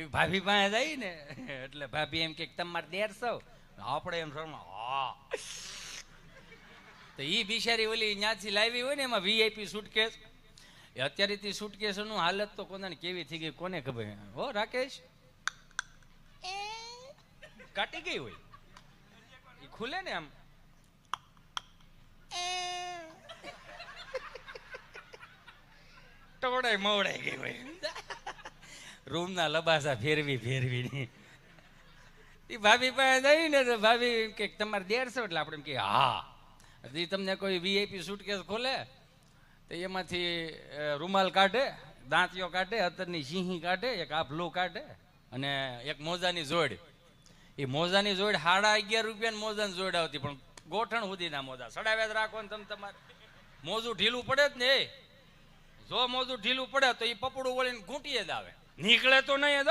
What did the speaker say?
એવી ભાભી પાસે જાય ને એટલે ભાભી એમ કે તમારે 150, આપણે એમ હા. તો ઈ બિચારી ઓલી ત્યાંથી લાવી હોય ને એમાં વીઆઈપી સુટકેસ, અત્યારે તે સુટકેસ નું હાલત તો કોને કેવી થઈ ગઈ કોને ખબર. હો રાકેશ કાટી ગઈ હોય એ ખુલે ને આમ ટોડાય મવડાઈ ગઈ હોય, રૂમ ના લબાસા ફેરવી ફેરવી. એ ભાભી પાસે જઈ ને તો ભાભી કે તમારે 150, એટલે આપણે એમ કે હા. તમને કોઈ વીઆઈપી સુટકેસ ખોલે તો એમાંથી રૂમાલ કાઢે, દાંતિયો કાઢે, અત્તરની સિંહી કાઢે, એક આભલું કાઢે અને એક મોજાની જોડ. એ મોજાની જોડ 11.5 રૂપિયાની મોજાની જોડ આવતી, પણ ગોઠણ સુધીના મોજા સડાવ્યા જ રાખો ને તમે. તમારે મોજું ઢીલું પડે જ ને, જો મોજું ઢીલું પડે તો એ પપડું વળીને ઘૂંટીએ જ આવે, નીકળે તો નહીં.